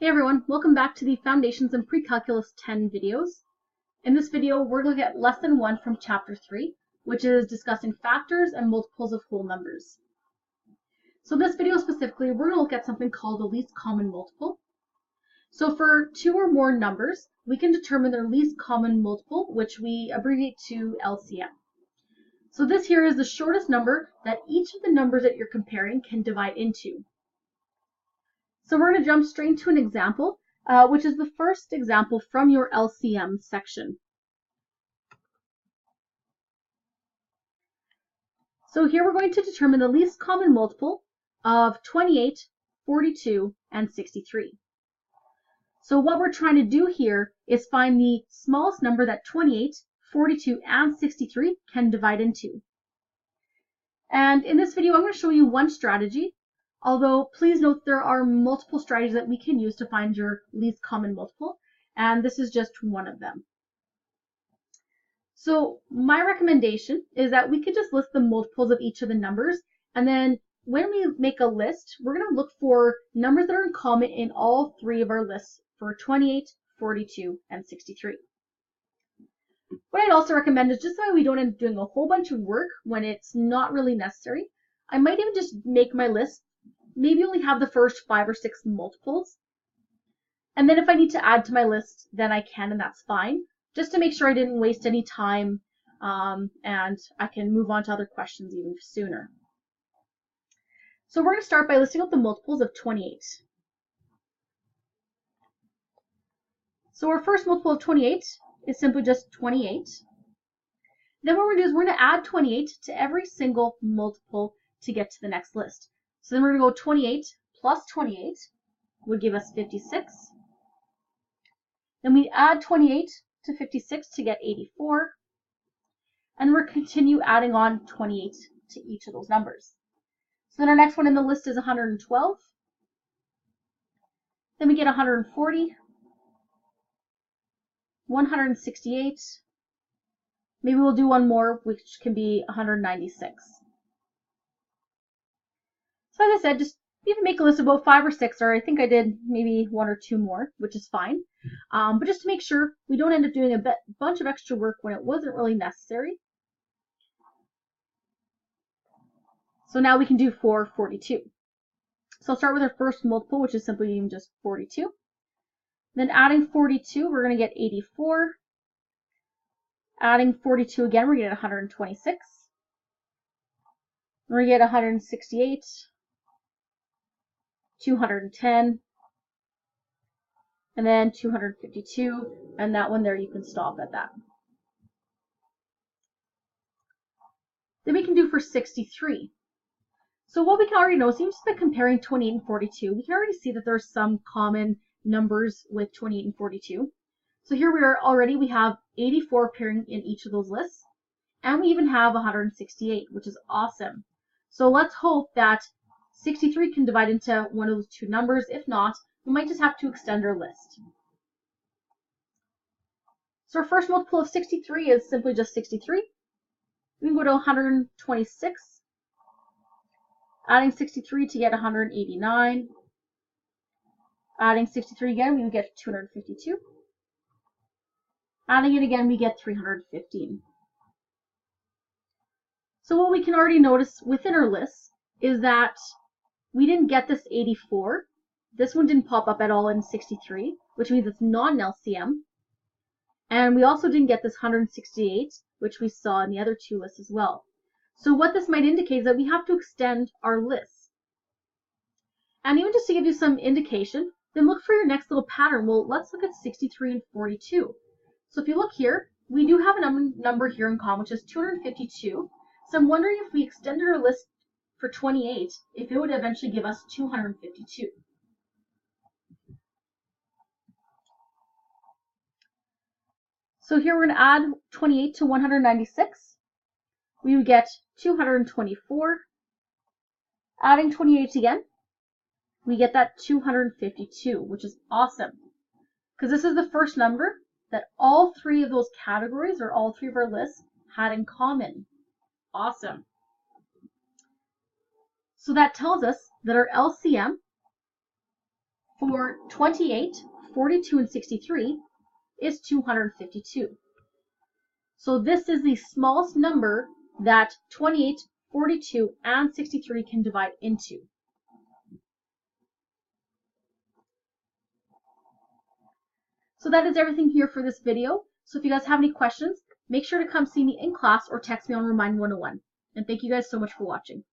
Hey everyone, welcome back to the Foundations and Pre-Calculus 10 videos. In this video, we're going to get lesson 1 from chapter 3, which is discussing factors and multiples of whole numbers. So this video specifically, we're going to look at something called the least common multiple. So for two or more numbers, we can determine their least common multiple, which we abbreviate to LCM. So this here is the shortest number that each of the numbers that you're comparing can divide into. So we're going to jump straight to an example, which is the first example from your LCM section. So here we're going to determine the least common multiple of 28, 42, and 63. So what we're trying to do here is find the smallest number that 28, 42, and 63 can divide into. And in this video, I'm going to show you one strategy. Although, please note there are multiple strategies that we can use to find your least common multiple, and this is just one of them. So my recommendation is that we could just list the multiples of each of the numbers, and then when we make a list, we're going to look for numbers that are in common in all three of our lists for 28, 42, and 63. What I'd also recommend is, just so we don't end up doing a whole bunch of work when it's not really necessary, I might even just make my list maybe only have the first 5 or 6 multiples. And then if I need to add to my list, then I can, and that's fine. Just to make sure I didn't waste any time and I can move on to other questions even sooner. So we're going to start by listing out the multiples of 28. So our first multiple of 28 is simply just 28. Then what we're going to do is we're going to add 28 to every single multiple to get to the next list. So then we're going to go 28 plus 28 would give us 56. Then we add 28 to 56 to get 84. And we're continue adding on 28 to each of those numbers. So then our next one in the list is 112. Then we get 140, 168. Maybe we'll do one more, which can be 196. So as I said, just even make a list of about 5 or 6, or I think I did maybe 1 or 2 more, which is fine. But just to make sure we don't end up doing a bunch of extra work when it wasn't really necessary. So now we can do for 42. So I'll start with our first multiple, which is simply even just 42. Then adding 42, we're going to get 84. Adding 42 again, we're going to get 126. We're going to get 168. 210, and then 252, and that one there you can stop at that. Then we can do for 63. So what we can already know, so just by comparing 28 and 42, we can already see that there are some common numbers with 28 and 42. So here we are already, we have 84 appearing in each of those lists, and we even have 168, which is awesome. So let's hope that 63 can divide into one of those two numbers. If not, we might just have to extend our list. So our first multiple of 63 is simply just 63. We can go to 126, adding 63 to get 189. Adding 63 again, we would get 252. Adding it again, we get 315. So what we can already notice within our list is that we didn't get this 84. This one didn't pop up at all in 63, which means it's not an LCM. And we also didn't get this 168, which we saw in the other two lists as well. So what this might indicate is that we have to extend our list. And even just to give you some indication, then look for your next little pattern. Well, let's look at 63 and 42. So if you look here, we do have a number here in common, which is 252. So I'm wondering if we extended our list for 28, if it would eventually give us 252. So here we're going to add 28 to 196. We would get 224. Adding 28 again, we get that 252, which is awesome. Because this is the first number that all three of those categories, or all three of our lists, had in common. Awesome. So that tells us that our LCM for 28, 42, and 63 is 252. So this is the smallest number that 28, 42, and 63 can divide into. So that is everything here for this video. So if you guys have any questions, make sure to come see me in class or text me on Remind 101. And thank you guys so much for watching.